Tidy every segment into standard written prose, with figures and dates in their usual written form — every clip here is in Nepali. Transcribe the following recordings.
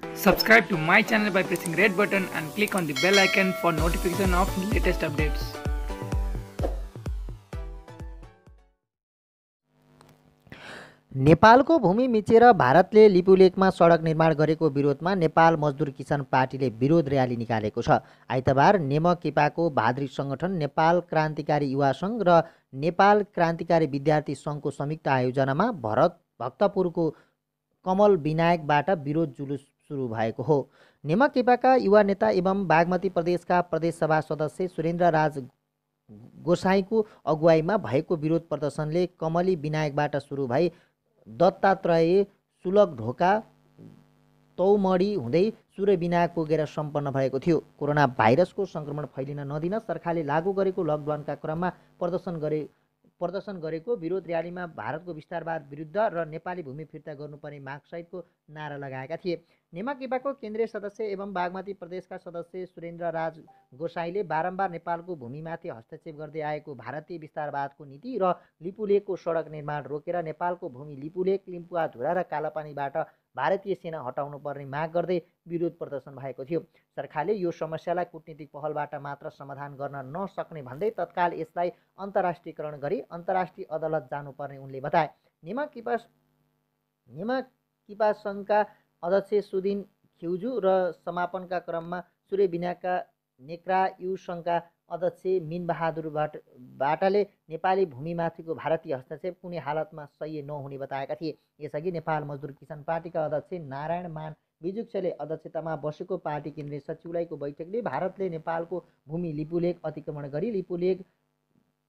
Subscribe to my channel by pressing red button and click on the bell icon for notification of latest updates. नेपालको भूमि मिचेर भारतले लिपुलेकमा सडक निर्माण गरेको विरोधमा नेपाल मजदुर किसान पार्टीले विरोध र्याली निकालेको छ। आइतबार नेमकेपाको भाद्री सङ्गठन, नेपाल क्रान्तिकारी युवा सङ्घ र नेपाल क्रान्तिकारी विद्यार्थी सङ्घको संयुक्त आयोजनामा भक्तपुरको कमल विनायकबाट विरोध जुलुस सुरु भएको हो। नेमकेपाका युवा नेता एवं बागमती प्रदेशका प्रदेशसभा सदस्य सुरेन्द्र राज गोसाईको अगुवाईमा भएको विरोध प्रदर्शनले कमली विनायकबाट सुरु भई दत्तात्रेय सुलग ढोका तौमडी हुँदै सूर्य विनायक पुगेर सम्पन्न भएको थियो। कोरोना भाइरसको सङ्क्रमण फैलिन नदिन सरकारले लागू गरेको लकडाउनका क्रममा प्रदर्शन गरेको विरोध र्यालीमा भारतको विस्तारवाद विरुद्ध र नेपाली भूमि फिर्ता गर्नुपर्ने मागसहितको नारा लगाएका थिए। नेमकेपाको केन्द्रीय सदस्य एवं बागमती प्रदेशका सदस्य सुरेन्द्र राज गोसाईले बारम्बार नेपालको भूमिमाथि हस्तक्षेप गर्दै आएको भारतीय विस्तारवादको नीति र लिपुलेकको सडक निर्माण रोकेर नेपालको भूमि लिपुलेक, लिम्पुवाधुरा र कालापानीबाट भारतीय सेना हटाउनु पर्ने माग गर्दै विरोध प्रदर्शन भएको थियो। सरकारले यो समस्यालाई कूटनीतिक पहलबाट मात्र समाधान गर्न नसक्ने भन्दै तत्काल यसलाई अन्तर्राष्ट्रियकरण गरी अन्तर्राष्ट्रिय अदालत जानुपर्ने उनले बताए। नेमकिपा सङ्घका अध्यक्ष सुदिन खिउजू र समापनका क्रममा सूर्य विनायकका नेक्रा यु सङ्घका अध्यक्ष मिनबहादुर बाटाले नेपाली भूमिमाथिको भारतीय हस्तक्षेप कुनै हालतमा सही नहुने बताएका थिए। यसअघि नेपाल मजदुर किसान पार्टीका अध्यक्ष नारायण मान विजुक्षले अध्यक्षतामा बसेको पार्टी केन्द्रीय सचिवालयको बैठकले भारतले नेपालको भूमि लिपुलेक अतिक्रमण गरी लिपुलेक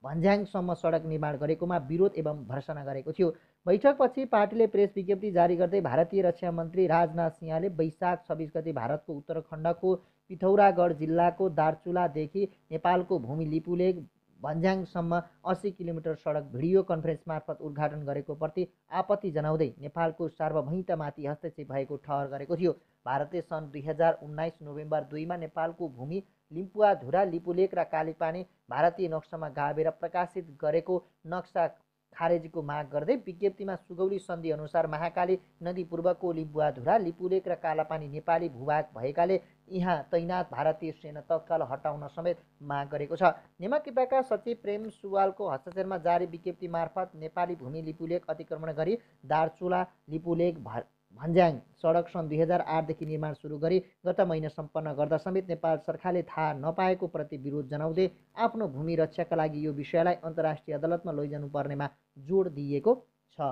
भन्ज्याङसम्म सडक निर्माण गरेकोमा विरोध एवं भर्त्सना गरेको थियो। बैठकपछि पार्टीले प्रेस विज्ञप्ति जारी गर्दै भारतीय रक्षा मन्त्री राजनाथ सिंहले वैशाख 26 गते भारतको उत्तराखण्डको पिथौरागढ जिल्लाको दार्चुलादेखि नेपालको भूमि लिपुलेक भन्ज्याङसम्म 80 किलोमिटर सडक भिडियो कन्फरेन्स मार्फत उद्घाटन गरेको प्रति आपत्ति जनाउँदै नेपालको सार्वभौमिकतामाथि हस्तक्षेप भएको ठहर गरेको थियो। भारतले सन् 2019 नोभेम्बर 2मा नेपालको भूमि लिम्पुवाधुरा, लिपुलेक र कालीपानी भारतीय नक्सामा गाभेर प्रकाशित गरेको नक्सा खारेजीको माग गर्दै विज्ञप्तिमा सुगौली सन्धि अनुसार महाकाली नदी पूर्वको लिम्पुवाधुरा, लिपुलेक र कालापानी नेपाली भूभाग भएकाले यहाँ तैनात भारतीय सेना तत्काल हटाउन समेत माग गरेको छ। नेमकेपाका सचिव प्रेम सुवालको हस्ताक्षरमा जारी विज्ञप्ति मार्फत नेपाली भूमि लिपुलेक अतिक्रमण गरी दार्चुला लिपुलेक भन्ज्याङ सडक सन् 2008 देखि निर्माण सुरु गरी गत महिना सम्पन्न गर्दा समेत नेपाल सरकारले थाहा नपाएको प्रति विरोध जनाउँदै आफ्नो भूमि रक्षाका लागि यो विषयलाई अन्तर्राष्ट्रिय अदालतमा लैजानु पर्नेमा जोड दिएको छ।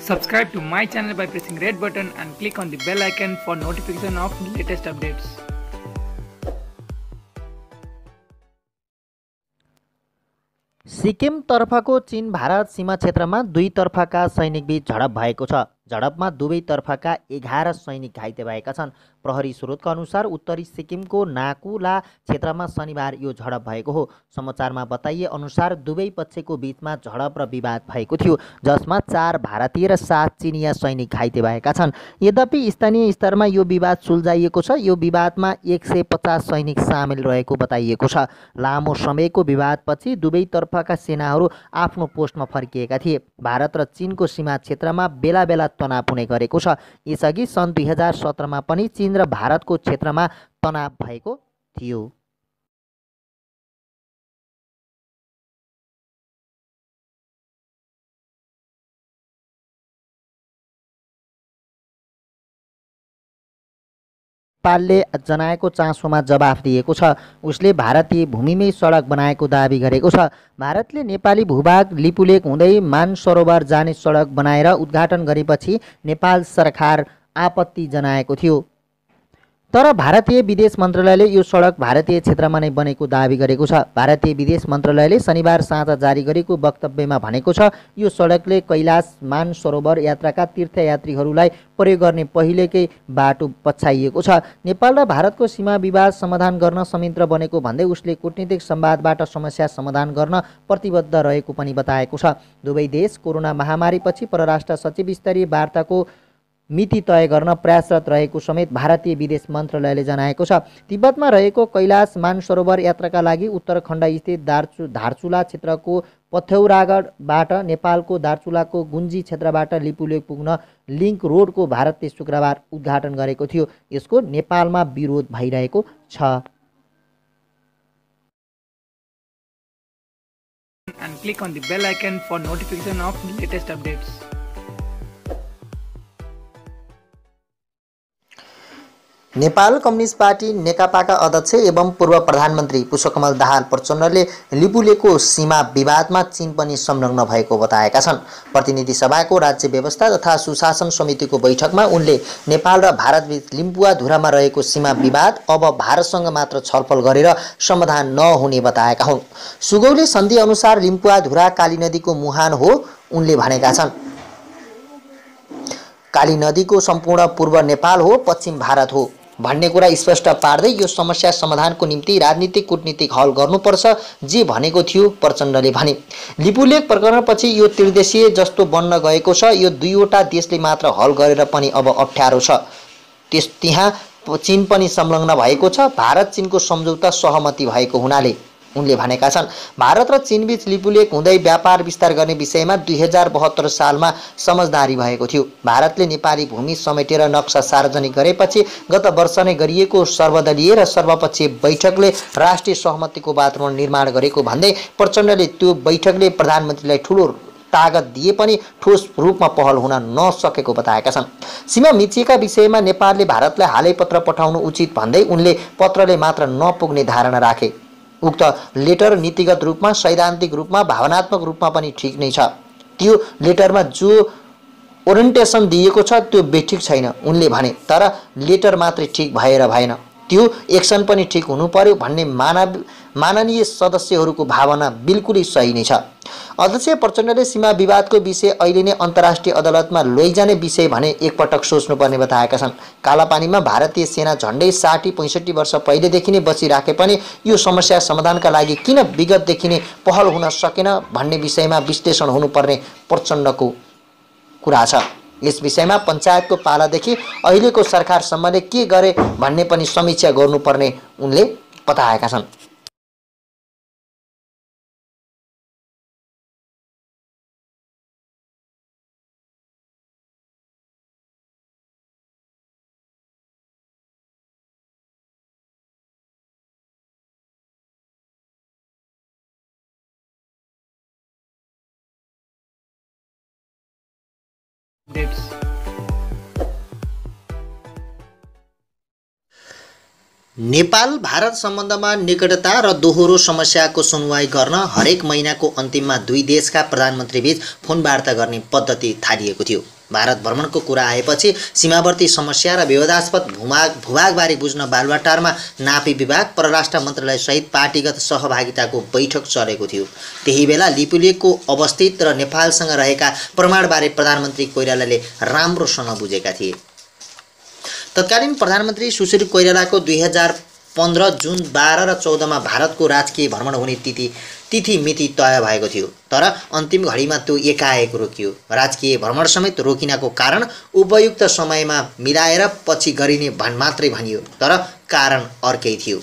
Subscribe to my channel by pressing red button and click on the bell icon for notification of latest updates. Sikkim तर्फको चीन भारत सीमा क्षेत्रमा दुई तर्फका सैनिकबीच झडप भएको छ। झडपमा दुवै तर्फका 11 सैनिक घाइते भएका छन्। प्रहरी स्रोतका अनुसार उत्तरी सिक्किमको नाकुला क्षेत्रमा शनिबार यो झडप भएको हो। समाचारमा बताइए अनुसार दुवै पक्षको बीचमा झडप र विवाद भएको थियो, जसमा 4 भारतीय र 7 चिनिया सैनिक घाइते भएका छन्। यद्यपि स्थानीय स्तरमा यो विवाद सुल्झाइएको छ। यो विवादमा 150 सैनिक सामेल रहेको बताइएको छ। लामो समयको विवादपछि दुवै तर्फका सेनाहरू आफ्नो पोस्टमा फर्किएका थिए। भारत र चीनको सीमा क्षेत्रमा बेला बेला तनाव हुने गरेको छ। यसअघि सन् 2017मा पनि चीन र भारतको क्षेत्रमा तनाव भएको थियो। नेपालले जनाएको चासोमा जवाफ दिएको छ। उसले भारतीय भूमिमै सडक बनाएको दाबी गरेको छ। भारतले नेपाली भूभाग लिपुलेक हुँदै मानसरोवर जाने सडक बनाएर उद्घाटन गरेपछि नेपाल सरकार आपत्ति जनाएको थियो। तर भारतीय विदेश मन्त्रालयले यो सडक भारतीय क्षेत्रमा नै बनेको दाबी गरेको छ। भारतीय विदेश मन्त्रालयले शनिबार साँझ जारी गरेको वक्तव्यमा भनेको छ, यो सडकले कैलाश मानसरोवर यात्राका तीर्थयात्रीहरूलाई प्रयोग गर्ने पहिलेकै बाटो पछ्याइएको छ। नेपाल र भारतको सीमा विवाद समाधान गर्न संयन्त्र बनेको भन्दै उसले कूटनीतिक संवादबाट समस्या समाधान गर्न प्रतिबद्ध रहेको पनि बताएको छ। दुवै देश कोरोना महामारीपछि परराष्ट्र सचिव स्तरीय वार्ताको मिति तय गर्न प्रयासरत रहेको समेत भारतीय विदेश मन्त्रालयले जनाएको छ। तिब्बतमा रहेको कैलाश मानसरोवर यात्राका लागि उत्तराखण्ड स्थित धारचुला क्षेत्रको पथौरागढबाट नेपालको दार्चुलाको गुन्जी क्षेत्रबाट लिपुलेक पुग्न लिङ्क रोडको भारतले शुक्रबार उद्घाटन गरेको थियो। यसको नेपालमा विरोध भइरहेको छ। And click on the bell icon for notification of latest updates. Nepal communist party नेकपाका अध्यक्ष एवं पूर्व प्रधानमन्त्री पुष्पकमल दाहाल प्रचण्डले लिपुलेको सीमा विवादमा चीन पनि संलग्न भएको बताएका छन्। प्रतिनिधि सभाको राज्य व्यवस्था तथा सुशासन समितिको बैठकमा उनले नेपाल र भारतबीच लिम्पुवाधुरामा रहेको सीमा विवाद अब भारतसँग मात्र छलफल गरेर समाधान नहुने बताएका हुन्। सुगौली सन्धि अनुसार लिम्पुवाधुरा काली नदीको मुहान हो उनले भनेका छन्। काली नदीको सम्पूर्ण पूर्व नेपाल हो, पश्चिम भारत हो भन्ने कुरा स्पष्ट पार्दै यो समस्या समाधानको निम्ति राजनीतिक कूटनीतिक हल गर्नुपर्छ जे भनेको थियो प्रचण्डले भने। लिपुलेक प्रकरणपछि यो त्रिदेशीय जस्तो बन्न गएको छ। यो दुईवटा देशले मात्र हल गरेर पनि अब अप्ठ्यारो छ। त्यहाँ चीन पनि संलग्न भएको छ। भारत चीनको सम्झौता सहमति भएको हुनाले उनले भनेका छन्। भारत र चीनबीच लिपुलेक हुँदै व्यापार विस्तार गर्ने विषयमा 2072 सालमा समझदारी भएको थियो। भारतले नेपाली भूमि समेटेर नक्सा सार्वजनिक गरेपछि गत वर्ष नै गरिएको सर्वदलीय र सर्वपक्षीय बैठकले राष्ट्रिय सहमतिको वातावरण निर्माण गरेको भन्दै प्रचण्डले त्यो बैठकले प्रधानमन्त्रीलाई ठूलो तागत दिए पनि ठोस रूपमा पहल हुन नसकेको बताएका छन्। सीमा मिचिएका विषयमा नेपालले भारतलाई हालै पत्र पठाउनु उचित भन्दै उनले पत्रले मात्र नपुग्ने धारणा राखे। उक्त लेटर नीतिगत रूपमा, सैद्धान्तिक रूपमा, भावनात्मक रूपमा पनि ठिक नै छ। त्यो लेटरमा जो ओरिएन्टेसन दिएको छ त्यो बेठिक छैन उनले भने। तर लेटर मात्रै ठिक भएर भएन, त्यो एक्सन पनि ठिक हुनु पर्यो भन्ने माननीय सदस्यहरूको भावना बिल्कुलै सही नै छ। अध्यक्ष प्रचण्डले सीमा विवादको विषय अहिले नै अन्तर्राष्ट्रिय अदालतमा लैजाने विषय भने एकपटक सोच्नुपर्ने बताएका छन्। कालापानीमा भारतीय सेना झन्डै 60-65 वर्ष पहिलेदेखि नै बसिराखे पनि यो समस्या समाधानका लागि किन विगतदेखि नै पहल हुन सकेन भन्ने विषयमा विश्लेषण हुनुपर्ने प्रचण्डको कुरा छ। यस विषयमा पञ्चायतको पालादेखि अहिलेको सरकारसम्मले के गरे भन्ने पनि समीक्षा गर्नुपर्ने उनले बताएका छन्। नेपाल भारत सम्बन्धमा निकटता र दोहोरो समस्याको सुनवाई गर्न हरेक महिनाको अन्तिममा दुई देशका प्रधानमन्त्रीबीच फोन वार्ता गर्ने पद्धति थालिएको थियो। भारत भ्रमणको कुरा आएपछि सीमावर्ती समस्या र विवादास्पद भूभागबारे बुझ्न बालुवाटारमा नापी विभाग, परराष्ट्र मन्त्रालय सहित पार्टीगत सहभागिताको बैठक चलेको थियो। त्यही बेला लिपुलेकको अवस्थित र नेपालसँग रहेका प्रमाणबारे प्रधानमन्त्री कोइरालाले राम्रोसँग बुझेका थिए। तत्कालीन प्रधानमन्त्री सुशील कोइरालाको 2015 जुन 12 र 14 मा भारतको राजकीय भ्रमण हुने तिथि मिति तय भएको थियो। तर अन्तिम घडीमा त्यो एकाएक रोकियो। राजकीय भ्रमण समेत रोकिनको कारण उपयुक्त समयमा मिलाएर पछि गरिने मात्रै भनियो, तर कारण अर्कै थियो।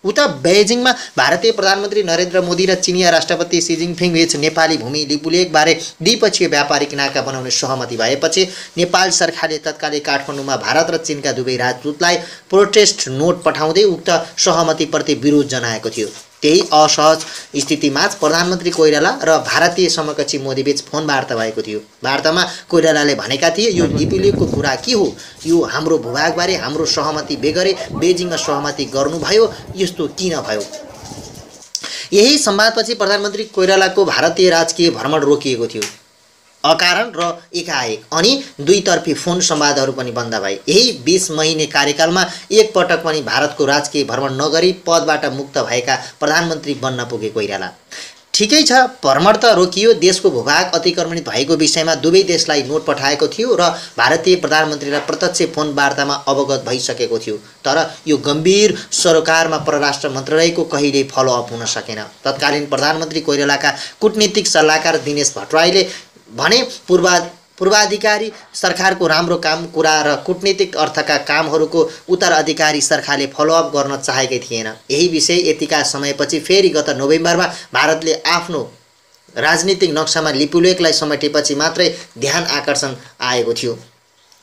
उता बेजिङमा भारतीय प्रधानमन्त्री नरेन्द्र मोदी र चिनिया राष्ट्रपति सी जिनपिङ बीच नेपाली भूमि लिपुलेकबारे द्विपक्षीय व्यापारिक नाका बनाउने सहमति भएपछि नेपाल सरकारले तत्कालै काठमाडौँमा भारत र चीनका दुवै राजदूतलाई प्रोटेस्ट नोट पठाउँदै उक्त सहमतिप्रति विरोध जनाएको थियो। त्यही असहज स्थितिमा प्रधानमन्त्री कोइराला र भारतीय समकक्षी मोदीबीच फोन वार्ता भएको थियो। वार्तामा कोइरालाले भनेका थिए, यो लिपुलेकको कुरा के हो, यो हाम्रो भूभागबारे हाम्रो सहमति बेगरे बेजिङमा सहमति गर्नुभयो, यस्तो किन भयो। यही संवादपछि प्रधानमन्त्री कोइरालाको भारतीय राजकीय भ्रमण रोकिएको थियो। अकारण र एकाएक अनि दुईतर्फी फोन संवादहरू पनि बन्द भए। यही 20 महिने कार्यकालमा एक पटक पनि भारतको राजकीय भ्रमण नगरी पदबाट मुक्त भएका प्रधानमन्त्री बन्न पुगे कोइराला। ठिकै छ, भ्रमण त रोकियो। देशको भूभाग अतिक्रमणित भएको विषयमा दुवै देशलाई नोट पठाएको थियो र भारतीय प्रधानमन्त्रीलाई प्रत्यक्ष फोन वार्तामा अवगत भइसकेको थियो। तर यो गम्भीर सरोकारमा परराष्ट्र मन्त्रालयको कहिल्यै फलोअप हुन सकेन। तत्कालीन प्रधानमन्त्री कोइरालाका कूटनीतिक सल्लाहकार दिनेश भट्टराईले भने पूर्वाधिकारी सरकारको राम्रो काम कुरा र कूटनीतिक अर्थका कामहरूको उत्तराधिकारी सरकारले फलोअप गर्न चाहेकै थिएन। यही विषय यतिका समयपछि फेरि गत नोभेम्बरमा भारतले आफ्नो राजनीतिक नक्सामा लिपुलेखलाई समेटेपछि मात्रै ध्यान आकर्षण आएको थियो।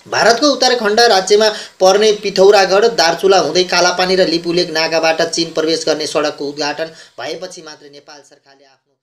भारतको उत्तराखण्ड राज्यमा पर्ने पिथौरागढ दार्चुला हुँदै कालापानी र लिपुलेख नाकाबाट चीन प्रवेश गर्ने सडकको उद्घाटन भएपछि मात्रै नेपाल सरकारले आफ्नो